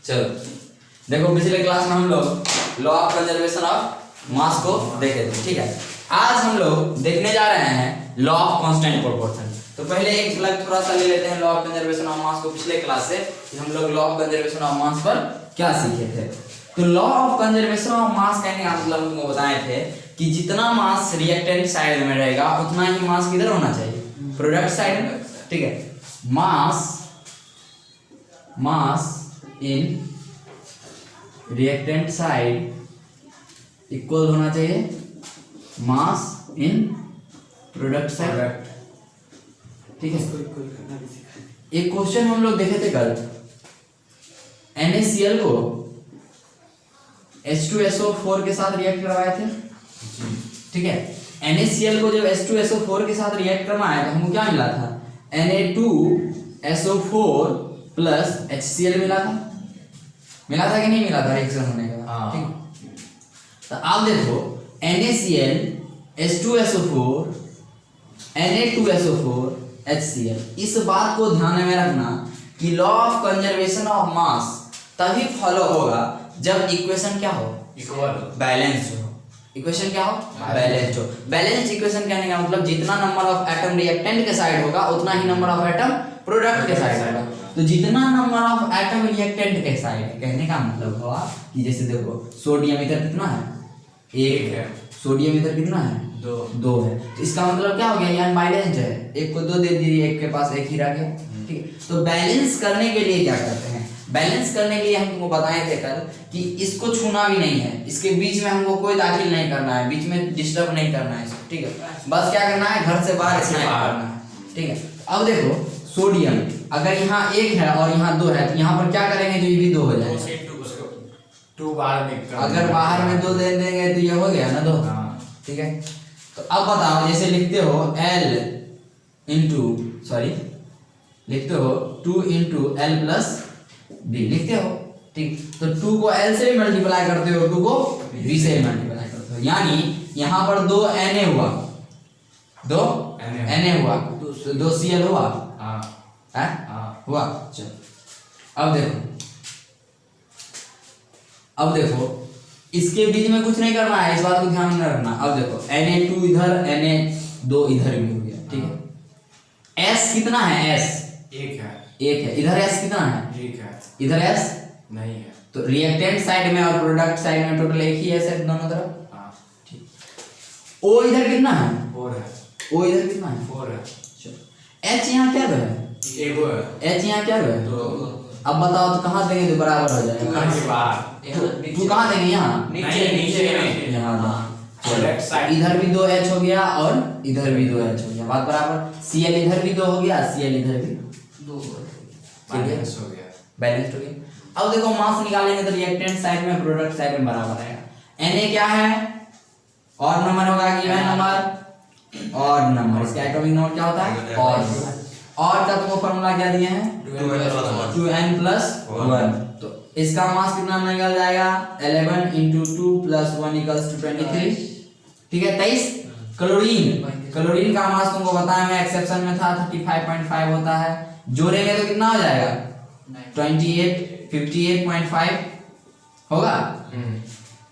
चलो देखो, पिछले क्लास में हम लोग law of conservation of mass को देखे थे, ठीक है। आज हम लोग देखने जा रहे हैं लॉ ऑफ कांस्टेंट प्रोपोर्शन। तो पहले एक अलग थोड़ा सा ले लेते हैं law of conservation of mass को पिछले क्लास से, कि हम लोग law of conservation of mass पर क्या सीखे थे। तो law of conservation of mass कहने का मतलब हम तुमको बताए थे कि जितना मास रिएक्टेंट साइड में रहेगा उतना ही मास किधर होना चाहिए, प्रोडक्ट साइड में, ठीक है। मास इन रिएक्टेंट साइड इक्वल होना चाहिए मास इन प्रोडक्ट साइड, ठीक है। एक क्वेश्चन हम लोग देखे थे कल, NaCl को H2SO4 के साथ रिएक्ट करवाए थे, ठीक है। NaCl को जब H2SO4 के साथ रिएक्ट करवाया तो हमको क्या मिला था, Na2SO4 प्लस HCl मिला था कि नहीं मिला था रिएक्शन होने के बाद, ठीक। तो आप देखो NaCl H2SO4 Na2SO4 HCl, इस बात को ध्यान में रखना कि law of conservation of mass तभी फॉलो होगा जब इक्वेशन क्या हो, इक्वल, बैलेंस हो। इक्वेशन क्या हो, बैलेंस हो। बैलेंस इक्वेशन कहने का मतलब जितना नंबर ऑफ एटम रिएक्टेंट के साइड होगा उतना ही नंबर ऑफ एटम प्रोडक्ट के साइड होगा। तो जितना नंबर ऑफ एटम रिएक्टेंट के साइड, कहने का मतलब हुआ कि जैसे देखो सोडियम इधर कितना है, एक है, सोडियम इधर कितना है, दो है। तो इसका मतलब क्या हो गया, ये अनबैलेंस्ड है, एक को दो दे दिए, एक के पास एक ही रह गया, ठीक है। तो बैलेंस करने के लिए क्या करते हैं, बैलेंस करने के लिए हम तुमको बताए थे कल कि इसको छूना भी नहीं है, इसके बीच में हमको कोई दाखिल नहीं करना है, बीच में डिस्टर्ब नहीं करना है, ठीक है। बस क्या करना है, घर से बाहर करना है, ठीक है। अब देखो सोडियम अगर यहाँ एक है और यहाँ दो है तो यहाँ पर क्या करेंगे, जो ये भी दो हो जाएगा, अगर बाहर में दो दे देंगे तो ये हो गया ना दो, ठीक है। तो अब बताओ, जैसे लिखते हो लिखते हो 2 इंटू एल प्लस बी लिखते हो, ठीक। तो 2 को एल से भी मल्टीप्लाई करते हो, 2 को बी से भी मल्टीप्लाई करते हो, यानी यहाँ पर 2 Na हुआ, 2 Na हुआ, तो 2 Cl हुआ, हुआ। चलो अब देखो इसके बीच में कुछ नहीं करना है, इस बात को ध्यान में रखना। अब देखो Na2 इधर, Na2 इधर भी हो गया, ठीक है। S कितना है, S एक है, इधर S कितना है, एक है, इधर S नहीं है, तो रिएक्टेंट साइड में और प्रोडक्ट साइड में टोटल एक ही S है दोनों तरफ, ठीक। O इधर कितना है, 4 है, O इधर कितना है, 4 है, H यहाँ क्या है, एक है, H यहाँ क्या है, तो अब बताओ तो कहाँ देंगे तो बराबर हो जाएगा, कहाँ के बाहर, तू कहाँ देंगे, यहाँ नीचे में, यहाँ प्रोडक्ट साइड, इधर भी 2H हो गया और इधर भी 2H हो गया, बात बराबर। Cl इधर भी 2 हो गया, Cl इधर भी 2 हो गया, बैलेंस हो गया, बैलेंस्ड हो गया। अब देखो मास निकालेंगे तो रिएक्टेंट साइड में प्रोडक्ट साइड में बराबर आएगा। Na क्या है, और नंबर होगा गिवन नंबर, और नंबर, इसका एटॉमिक नंबर क्या होता है, और का तुमको फार्मूला क्या दिए हैं, 2n प्लस 1। तो इसका मास कितना निकल जाएगा, 11 इंटू 2 प्लस 1 इक्वल्स टू 23, ठीक है, 23। क्लोरीन का मास तुमको बताया मैं एक्सेप्शन में था 35.5 होता है, जोड़ेंगे तो कितना हो जाएगा 58.5 होगा।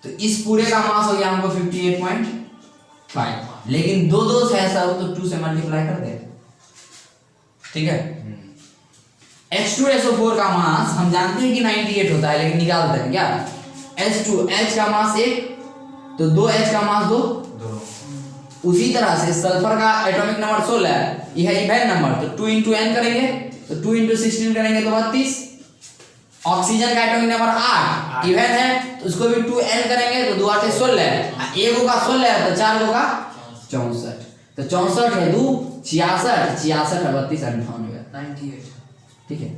तो इस पूरे का मास हो गया हमको 58.5, लेकिन दो है सब तो 2 से मल्टीप्लाई कर दे, ठीक है। H2SO4 का मास हम जानते हैं कि 98 होता है, लेकिन निकालते हैं क्या, H का मास 1 तो 2H का मास 2। उसी तरह से सल्फर का एटॉमिक नंबर 16 है, यह है इवेन नंबर, तो 2 इंटू n करेंगे तो 2 इंटू 16 करेंगे तो 32। ऑक्सीजन का एटॉमिक नंबर 8 इवेन है तो उसको भी 2n करेंगे तो 2 8 16, एक होगा 16 है तो 4 होगा 64, तो 64 है 2 66, 66 है 32 98, ठीक है।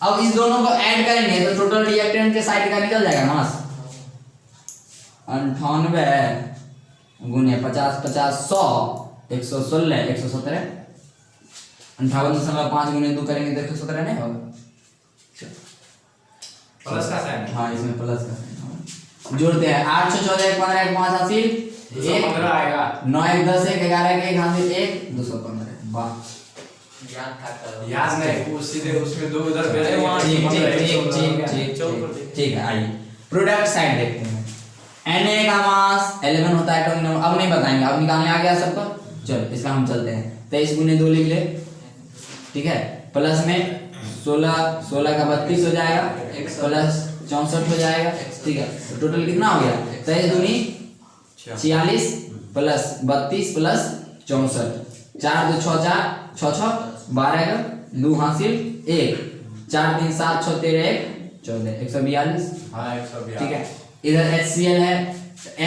अब इस दोनों को ऐड करेंगे तो टोटल रिएक्टेंट के साइड का निकल जाएगा मास 98 गुने 50 50 100 116 117, 58.5 गुने 2 करेंगे तो 117 नहीं होगा, प्लस का साइन, हाँ इसमें प्लस का साइन जोड़ते हैं। 8 6 14 1 15 1 5 80 215 आएगा, 9 1 10 1 11 1 1 हासिल 1 215, वाह याद नहीं, वो सीधे उसमें दो उधर ठीक है। आइए प्रोडक्ट साइड देखते हैं। Na का मास 11 होता है एटॉमिक नंबर, अब नहीं बताएंगे, अब निकालने आ गया सबको। चलो इसका हम चलते हैं। 23 गुने 2 लिख ले, ठीक है। प्लस में 16 का 32 हो जाएगा, प्लस 64 हो जाएगा, ठीक है। तो टोटल कितना हो गया? 23 दूनी 46 प्लस 32 प्लस 64, 4 2 6 4 6 6 12 का 2 हासिल 1, 4 3 7 6 13 1 14 142। हाँ 142। ठीक है। इधर HCl है,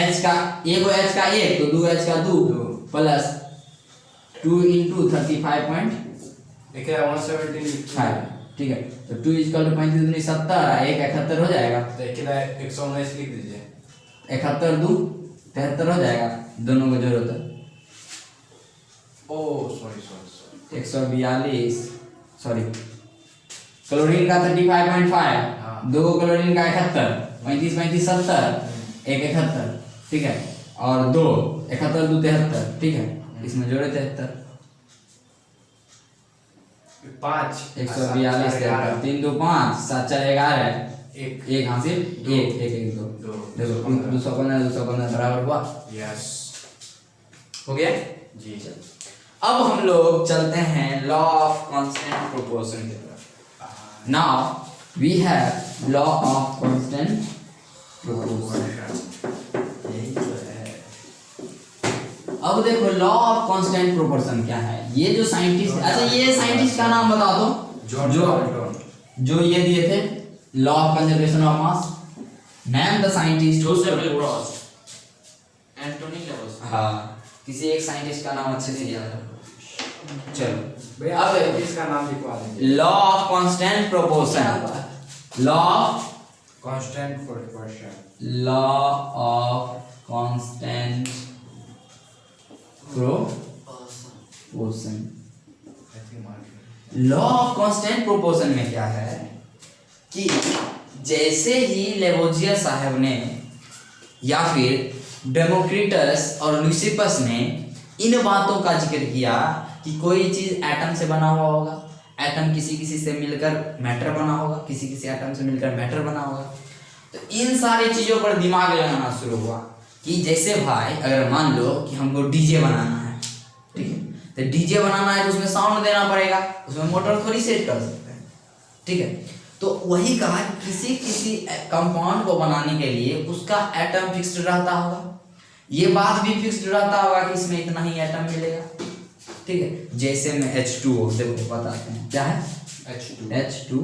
H का एक H का 1 तो 2 H का 2 प्लस 2 × 35.5, देखिए 175। ठीक है। तो 2 = 35 दूनी 70, 1 71 हो जाएगा। देखिए 119 लिख दीजिए। 71 2 73 हो जाएगा, दोनों को जोड़ो तो ओह सॉरी 142, सॉरी क्लोरीन का 35.5, हाँ। 2 क्लोरीन का 71, 35 35 70, 1 71, ठीक है। और 2 71 2 73, ठीक है। इसमें जोड़े 73, 5 142 73, 3 2 5 7 4 11, 1 हासिल 1 1 1 2, दो। देखो 215 बराबर हुआ, यस हो गया जी। अब हम लोग चलते हैं लॉ ऑफ कांस्टेंट प्रोपोर्शन की तरफ। Now we have law of constant proportion. अब देखो लॉ ऑफ कांस्टेंट प्रोपोर्शन क्या है। ये जो साइंटिस्ट, अच्छा ये साइंटिस्ट का नाम बता दो जो ये दिए थे law of conservation of mass. Name the scientist. हाँ, किसी एक साइंटिस्ट का नाम अच्छे से याद रखो। चलो भैया अब इसका नाम लिखवा दीजिए। Law of constant proportion, law of constant proportion, law of constant proportion. Law of constant proportion में क्या है कि जैसे ही लेवोजियर साहब ने या फिर डेमोक्रिटस और लुसिपस ने इन बातों का जिक्र किया कि कोई चीज एटम से बना हुआ होगा, एटम किसी किसी से मिलकर मैटर बना होगा, किसी किसी एटम से मिलकर मैटर बना होगा, तो इन सारी चीजों पर दिमाग लगाना शुरू हुआ कि जैसे भाई अगर मान लो कि हमको डीजे बनाना है, ठीक है, तो डीजे बनाना है तो उसमें साउंड देना पड़ेगा, उसमें मोटर थोड़ी सेट कर सकते हैं, ठीक है। तो वही कहा कि किसी किसी कंपाउंड को बनाने के लिए उसका एटम फिक्स्ड रहता होगा, ये बात भी फिक्स्ड रहता होगा कि इसमें इतना ही एटम मिलेगा, ठीक है। जैसे में H2O, देखो बताते हैं क्या है H2।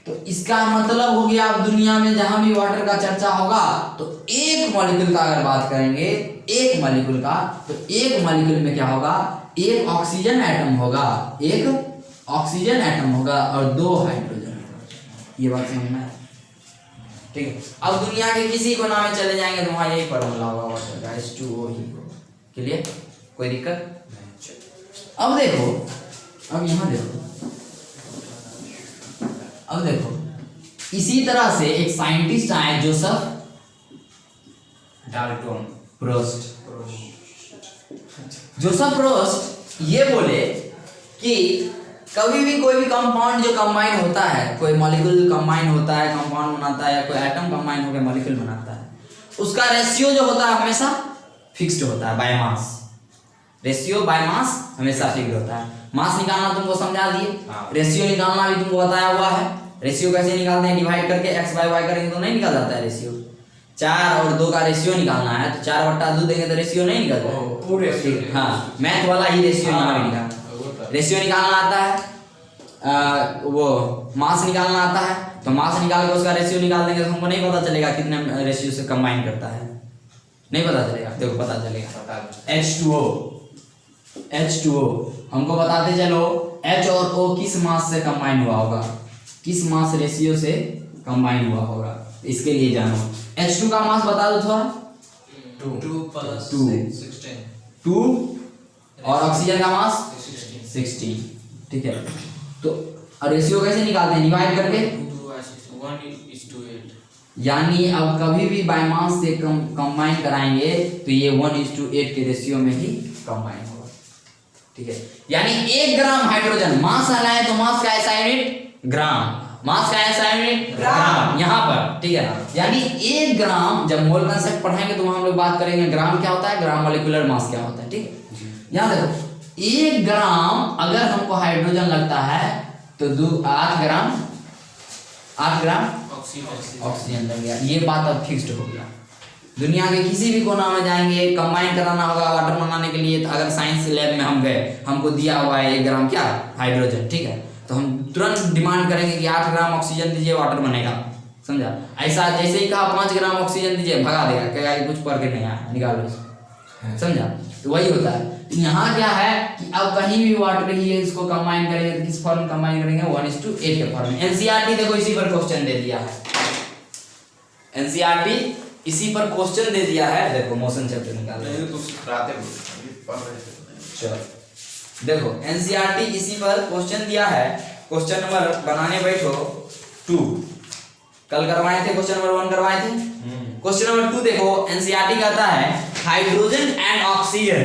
तो इसका मतलब हो गया अब दुनिया में जहां भी वाटर का चर्चा होगा तो एक मॉलिक्यूल का अगर बात करेंगे, एक मॉलिक्यूल का, तो एक मॉलिक्यूल में क्या होगा, एक ऑक्सीजन एटम होगा, एक ऑक्सीजन एटम होगा और 2 हाइड्रोजन। ये बात समझ में आया, ठीक है। अब दुनिया के किसी कोना में चले जाएंगे तो वहां यही फॉर्मूला होगा वाटर का H2O ही क्लियर, कोई दिक्कत नहीं। अब देखो, अब यहाँ देखो, अब देखो इसी तरह से एक साइंटिस्ट आए जोसेफ डाल्टन प्रोस्ट। जोसेफ प्रोस्ट ये बोले कि कभी भी कोई भी कंपाउंड जो कंबाइन होता है, कोई मॉलिक्यूल कंबाइन होता है, कंपाउंड बनाता है, या कोई एटम कंबाइन होकर मॉलिक्यूल बनाता है, उसका रेशियो जो होता है हमेशा फिक्स्ड होता है by mass. Ratio by mass हमेशा फिक्स्ड होता है। मास निकालना तुमको समझा दिए, रेशियो निकालना भी तुमको बताया हुआ है। रेशियो कैसे निकालते हैं, डिवाइड करके x बाय y करेंगे तो नहीं निकल जाता है रेशियो। 4 और 2 का रेशियो निकालना है तो 4/2 देंगे तो रेशियो नहीं निकलता है। पूरे हाँ, मैथ वाला ही रेशियो यहाँ भी निकालना। रेशियो निकालना आता है, वो मास निकालना आता है, तो मास निकाल के उसका रेशियो निकाल देंगे तो हमको नहीं पता चलेगा कितने रेशियो से कंबाइन करता है, नहीं पता चलेगा। देखो पता चलेगा H2O हमको बताते चलो H और O किस मास से कंबाइन हुआ होगा, किस मास रेशियो से कंबाइन हुआ होगा, इसके लिए जानो। H2 का मास बता दो थोड़ा, 2 प्लस 2 16 2 और ऑक्सीजन का मास 16, ठीक है। तो रेशियो कैसे निकालते हैं, डिवाइड करके, 1:8। यानी अब कभी भी बाय मास से कंबाइन कराएंगे तो ये 1:8 के रेशियो में ही कंबाइन होगा। ठीक है, यानी 1 ग्राम हाइड्रोजन, मास आना है तो मास का ऐसा यूनिट ग्राम, मास का ऐसा यूनिट ग्राम यहाँ पर, ठीक है। यानी 1 ग्राम, जब मोल कंसेप्ट पढ़ाएंगे तो वहां हम लोग बात करेंगे ग्राम क्या होता है, ग्राम मॉलिक्यूलर मास क्या होता है, ठीक है। यहाँ देखो 1 ग्राम अगर हमको हाइड्रोजन लगता है तो 8 ग्राम ऑक्सीजन लग गया। ये बात अब फिक्स्ड हो गया। दुनिया के किसी भी कोना में जाएंगे, कंबाइन कराना होगा वाटर बनाने के लिए, तो अगर साइंस लैब में हम गए, हमको दिया हुआ है 1 ग्राम क्या हाइड्रोजन, ठीक है, तो हम तुरंत डिमांड करेंगे कि 8 ग्राम ऑक्सीजन दीजिए, वाटर बनेगा, समझा। ऐसा जैसे ही कहा 5 ग्राम ऑक्सीजन दीजिए, भगा देगा, कहेगा कुछ पढ़ के नहीं आया, निकालो इसको, समझा। तो वही होता है। तो यहाँ क्या है कि अब कहीं भी वाटर ही है, इसको कंबाइन करेंगे तो किस फॉर्म कंबाइन करेंगे, 1:8 के फॉर्म में। एनसीईआरटी देखो इसी पर क्वेश्चन दे दिया है, एनसीईआरटी इसी पर क्वेश्चन दे दिया है। देखो मोशन चैप्टर निकाल नहीं तो राते पढ़ रहे थे। चलो देखो एनसीईआरटी इसी पर क्वेश्चन दिया है। क्वेश्चन नंबर बनाने बैठो 2, कल करवाए थे, क्वेश्चन नंबर 1 करवाए थे। क्वेश्चन नंबर 2 देखो, एनसीईआरटी कहता है hydrogen and oxygen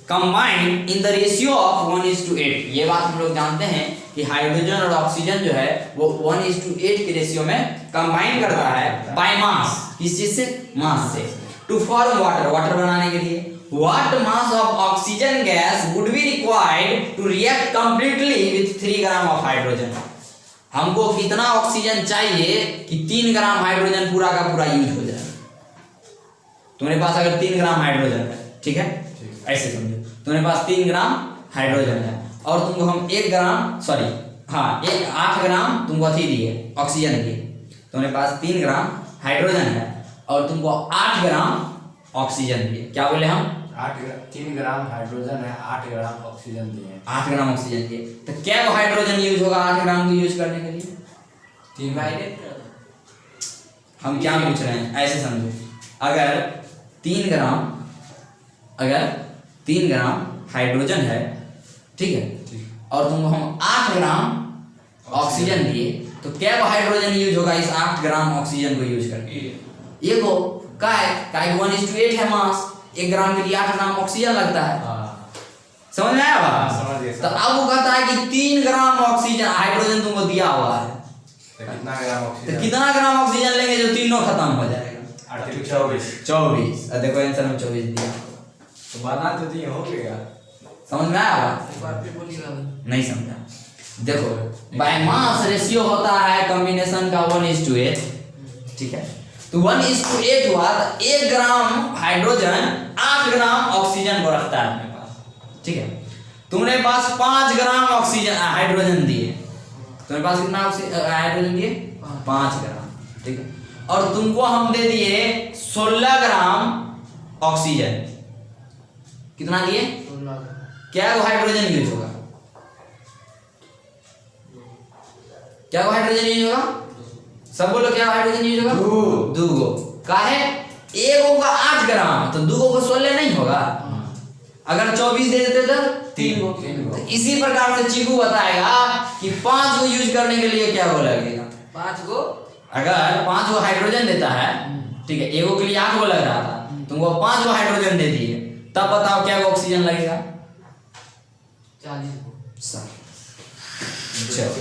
combined in the ratio of 1:8। ये बात हम लोग जानते हैं कि हाइड्रोजन और ऑक्सीजन जो है वो 1:8 के रेशियो में कंबाइन करता है बाय मास। किस चीज से? मास से। टू फॉर्म वाटर, वाटर बनाने के लिए। What mass of oxygen gas would be required to react completely with 3 gram of hydrogen? हमको कितना ऑक्सीजन चाहिए कि 3 ग्राम हाइड्रोजन पूरा का पूरा यूज हो जाए। तुम्हारे पास अगर 3 ग्राम हाइड्रोजन है, ठीक है, ऐसे समझो, तुम्हारे पास 3 ग्राम हाइड्रोजन है और तुमको हम 1 ग्राम, सॉरी हाँ 8 ग्राम तुमको अथी दिए, ऑक्सीजन दिए। तुम्हारे पास 3 ग्राम हाइड्रोजन है और तुमको 8 ग्राम ऑक्सीजन दिए। क्या बोले हम? 3 ग्राम हाइड्रोजन है, 8 ग्राम ऑक्सीजन दिए। 8 ग्राम ऑक्सीजन दिए तो क्या वो हाइड्रोजन यूज होगा 8 ग्राम को यूज करने के लिए? 3 हम क्या पूछ रहे हैं, ऐसे समझो, अगर 3 ग्राम हाइड्रोजन है, ठीक है, और तुमको हम 8 ग्राम ऑक्सीजन दिए तो क्या वो हाइड्रोजन यूज होगा इस 8 ग्राम ऑक्सीजन को यूज करके? ये को का है 1:8 है मास, 1 ग्राम के लिए 8 ग्राम ऑक्सीजन लगता है। समझ में आया बात? समझ गया। तो अब वो कहता है कि 3 ग्राम ऑक्सीजन हाइड्रोजन तुमको दिया हुआ है, तो कितना ग्राम तो ऑक्सीजन? कितना ग्राम ऑक्सीजन लेंगे जो तीनों खत्म हो जाएगा? 24। और देखो आंसर में 24 दिया। तो बना तो दिए हो गया। समझ में आया बात? नहीं समझा? देखो बाय मास रेशियो होता है कॉम्बिनेशन का 1:8, ठीक है, तो 1:8 हुआ तो 1 ग्राम हाइड्रोजन 8 ग्राम ऑक्सीजन को रखता है अपने पास, ठीक है। तुमने पास 5 ग्राम ऑक्सीजन हाइड्रोजन दिए, तुम्हारे पास कितना हाइड्रोजन दिए? 5 ग्राम, ठीक है, और तुमको हम दे दिए 16 ग्राम ऑक्सीजन। कितना दिए? 16। क्या वो हाइड्रोजन यूज होगा? क्या वो हाइड्रोजन यूज होगा? सब बोलो क्या हाइड्रोजन यूज होगा? 2 गो का है, एक का 8 ग्राम तो 2 को 16 नहीं होगा। अगर 24 दे देते तो 3 गो। तो इसी प्रकार से चीकू बताएगा कि 5 को यूज करने के लिए क्या वो लगेगा? 5 गो। अगर 5 गो हाइड्रोजन देता है, ठीक है, एगो के लिए 8 गो लग रहा था, तुमको 5 गो हाइड्रोजन दे दिए, तब बताओ क्या वो ऑक्सीजन लगेगा? 40 गो। चलो